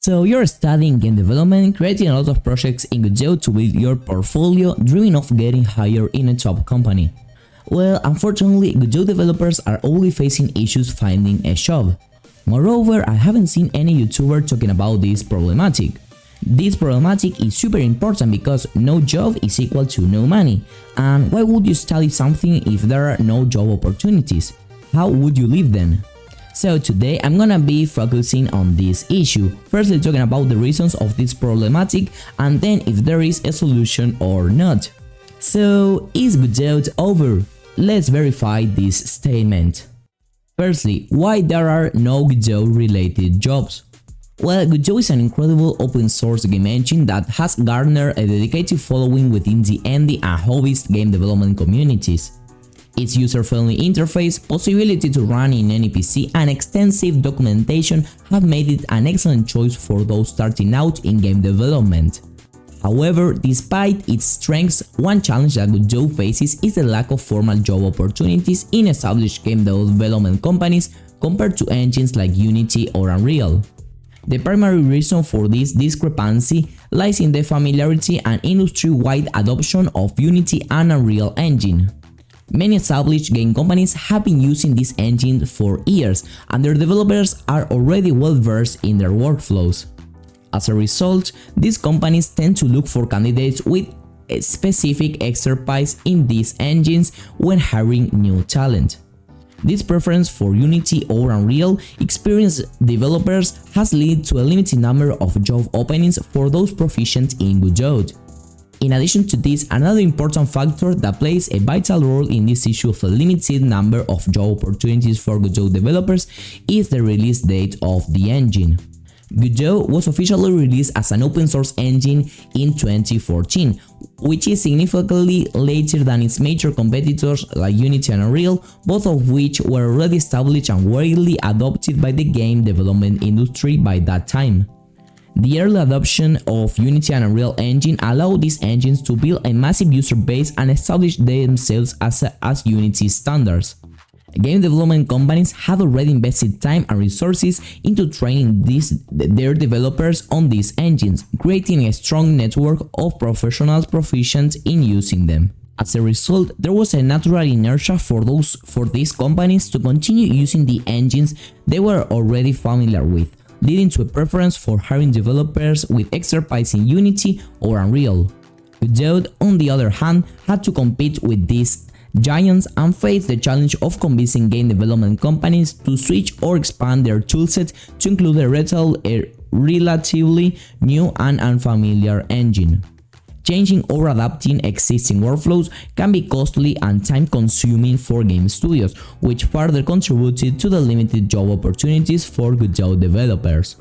So you're studying game development, creating a lot of projects in Godot to build your portfolio, dreaming of getting hired in a top company. Well, unfortunately, Godot developers are always facing issues finding a job. Moreover, I haven't seen any YouTuber talking about this problematic. This problematic is super important because no job is equal to no money. And why would you study something if there are no job opportunities? How would you live then? So today I'm gonna be focusing on this issue, firstly talking about the reasons of this problematic and then if there is a solution or not. So is Godot over? Let's verify this statement. Firstly, why there are no Godot related jobs? Well, Godot is an incredible open source game engine that has garnered a dedicated following within the indie and hobbyist game development communities. Its user-friendly interface, possibility to run in any PC, and extensive documentation have made it an excellent choice for those starting out in game development. However, despite its strengths, one challenge that Godot faces is the lack of formal job opportunities in established game development companies compared to engines like Unity or Unreal. The primary reason for this discrepancy lies in the familiarity and industry-wide adoption of Unity and Unreal Engine. Many established game companies have been using this engine for years, and their developers are already well versed in their workflows. As a result, these companies tend to look for candidates with a specific expertise in these engines when hiring new talent. This preference for Unity or Unreal experienced developers has led to a limited number of job openings for those proficient in Godot. In addition to this, another important factor that plays a vital role in this issue of a limited number of job opportunities for Godot developers is the release date of the engine. Godot was officially released as an open source engine in 2014, which is significantly later than its major competitors like Unity and Unreal, both of which were already established and widely adopted by the game development industry by that time. The early adoption of Unity and Unreal Engine allowed these engines to build a massive user base and establish themselves as Unity standards. Game development companies have already invested time and resources into training their developers on these engines, creating a strong network of professionals proficient in using them. As a result, there was a natural inertia for these companies to continue using the engines they were already familiar with, leading to a preference for hiring developers with expertise in Unity or Unreal. Godot, on the other hand, had to compete with these giants and face the challenge of convincing game development companies to switch or expand their toolset to include a relatively new and unfamiliar engine. Changing or adapting existing workflows can be costly and time-consuming for game studios, which further contributed to the limited job opportunities for Godot developers.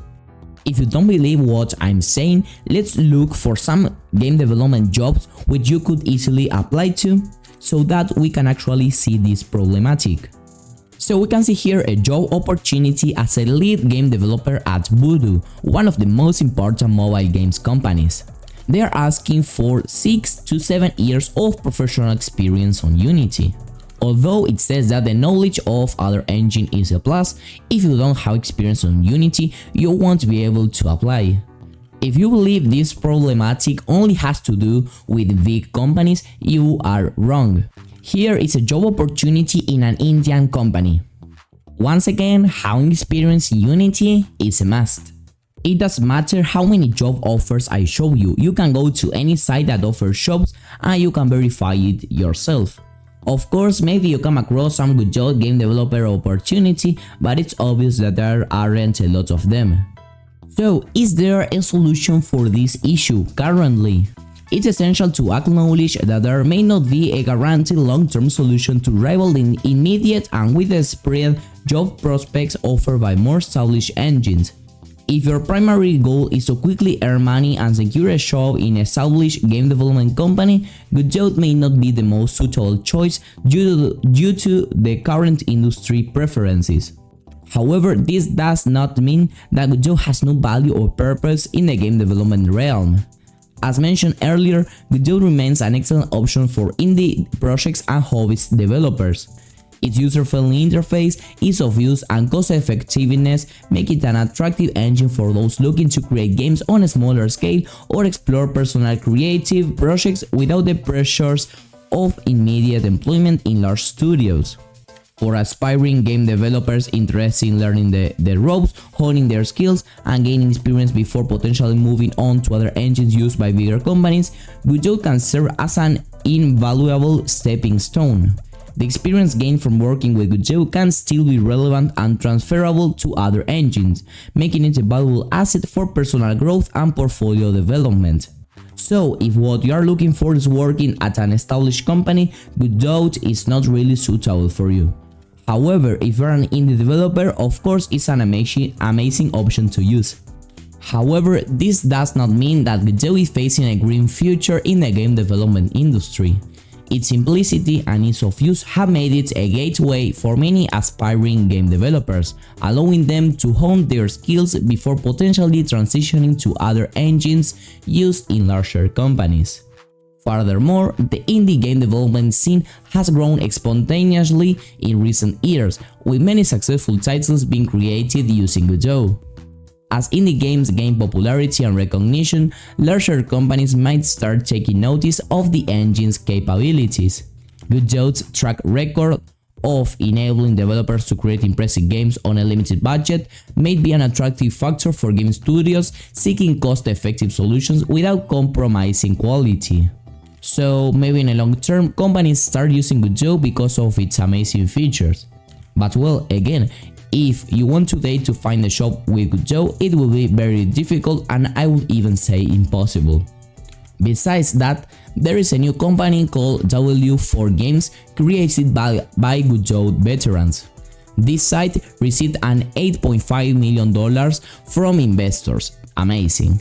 If you don't believe what I'm saying, let's look for some game development jobs which you could easily apply to, so that we can actually see this problematic. So we can see here a job opportunity as a lead game developer at Voodoo, one of the most important mobile games companies. They are asking for 6 to 7 years of professional experience on Unity. Although it says that the knowledge of other engine is a plus, if you don't have experience on Unity, you won't be able to apply. If you believe this problematic only has to do with big companies, you are wrong. Here is a job opportunity in an Indian company. Once again, having experience in Unity is a must. It doesn't matter how many job offers I show you, you can go to any site that offers jobs and you can verify it yourself. Of course, maybe you come across some Godot game developer opportunity, but it's obvious that there aren't a lot of them. So, is there a solution for this issue currently? It's essential to acknowledge that there may not be a guaranteed long-term solution to rival the immediate and widespread job prospects offered by more established engines. If your primary goal is to quickly earn money and secure a job in an established game development company, Godot may not be the most suitable choice due to the current industry preferences. However, this does not mean that Godot has no value or purpose in the game development realm. As mentioned earlier, Godot remains an excellent option for indie projects and hobbyist developers. Its user-friendly interface, ease of use, and cost-effectiveness make it an attractive engine for those looking to create games on a smaller scale or explore personal creative projects without the pressures of immediate employment in large studios. For aspiring game developers interested in learning the ropes, honing their skills, and gaining experience before potentially moving on to other engines used by bigger companies, Godot can serve as an invaluable stepping stone. The experience gained from working with Godot can still be relevant and transferable to other engines, making it a valuable asset for personal growth and portfolio development. So, if what you are looking for is working at an established company, Godot is not really suitable for you. However, if you're an indie developer, of course it's an amazing option to use. However, this does not mean that Godot is facing a green future in the game development industry. Its simplicity and ease of use have made it a gateway for many aspiring game developers, allowing them to hone their skills before potentially transitioning to other engines used in larger companies. Furthermore, the indie game development scene has grown spontaneously in recent years, with many successful titles being created using Godot. As indie games gain popularity and recognition, larger companies might start taking notice of the engine's capabilities. Godot's track record of enabling developers to create impressive games on a limited budget may be an attractive factor for game studios seeking cost-effective solutions without compromising quality. So maybe in the long term, companies start using Godot because of its amazing features. But well, again, if you want today to find a shop with Godot, it will be very difficult and I would even say impossible. Besides that, there is a new company called W4 Games created by Godot veterans. This site received an $8.5 million from investors. Amazing.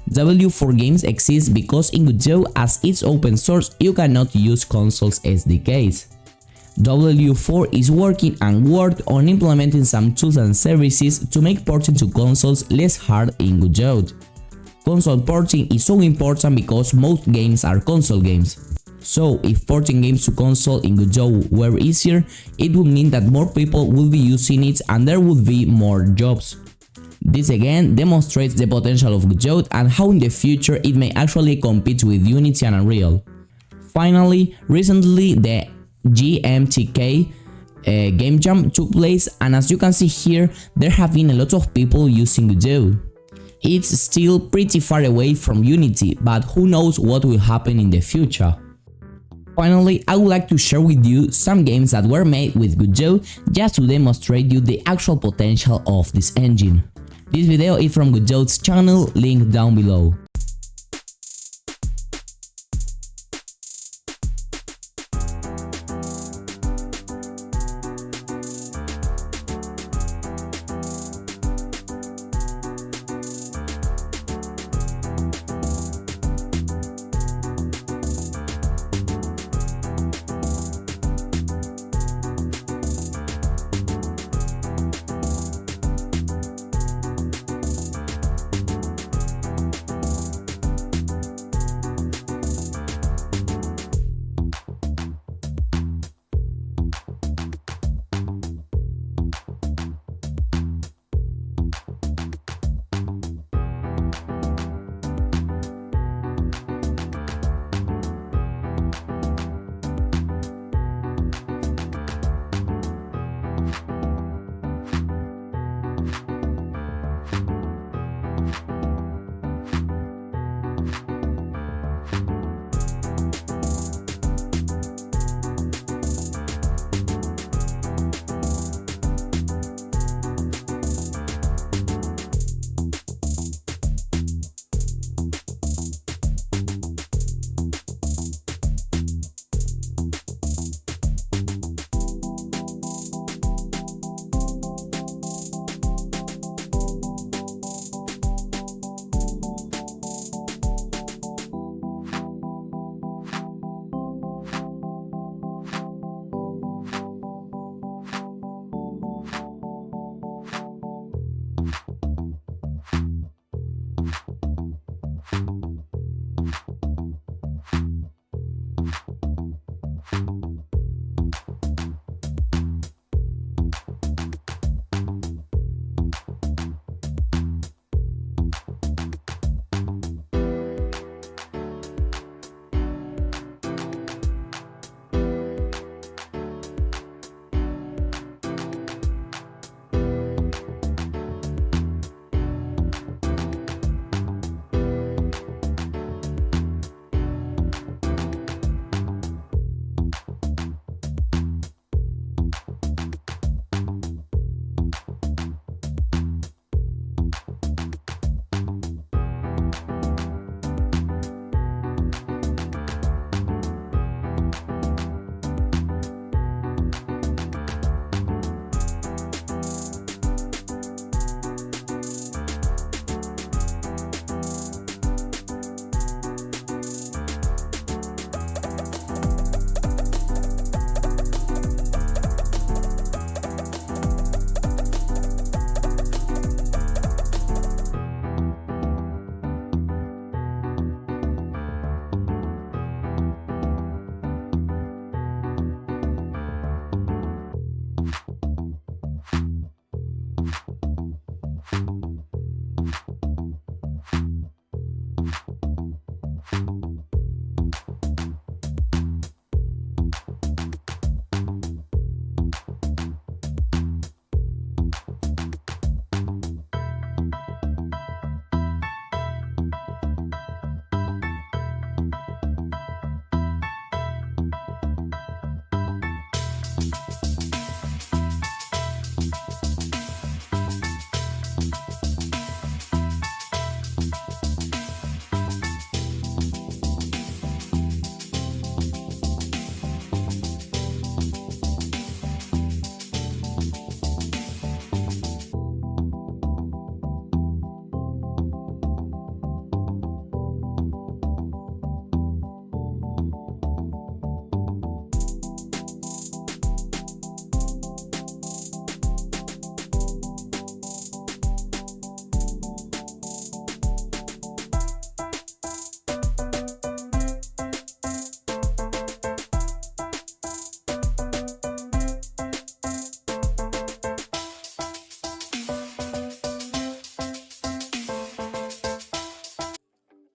W4 Games exists because in Godot, as it's open source, you cannot use consoles SDKs. W4 is working and worked on implementing some tools and services to make porting to consoles less hard in Godot. Console porting is so important because most games are console games. So if porting games to console in Godot were easier, it would mean that more people would be using it and there would be more jobs. This again demonstrates the potential of Godot and how in the future it may actually compete with Unity and Unreal. Finally, recently the GMTK Game Jam took place, and as you can see here, there have been a lot of people using Godot. It's still pretty far away from Unity, but who knows what will happen in the future. Finally, I would like to share with you some games that were made with Godot just to demonstrate you the actual potential of this engine. This video is from Godot's channel, link down below.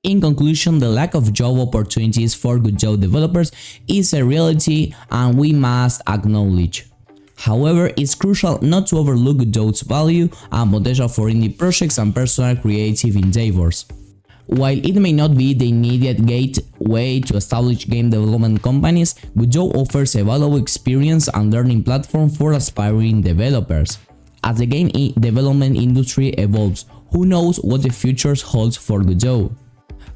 In conclusion, the lack of job opportunities for Godot developers is a reality and we must acknowledge. However, it's crucial not to overlook Godot's value and potential for indie projects and personal creative endeavors. While it may not be the immediate gateway to establish game development companies, Godot offers a valuable experience and learning platform for aspiring developers. As the game development industry evolves, who knows what the future holds for Godot?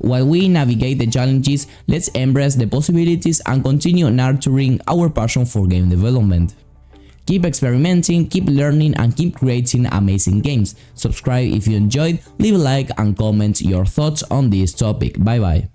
While we navigate the challenges, let's embrace the possibilities and continue nurturing our passion for game development. Keep experimenting, keep learning, and keep creating amazing games. Subscribe if you enjoyed, leave a like and comment your thoughts on this topic. Bye bye.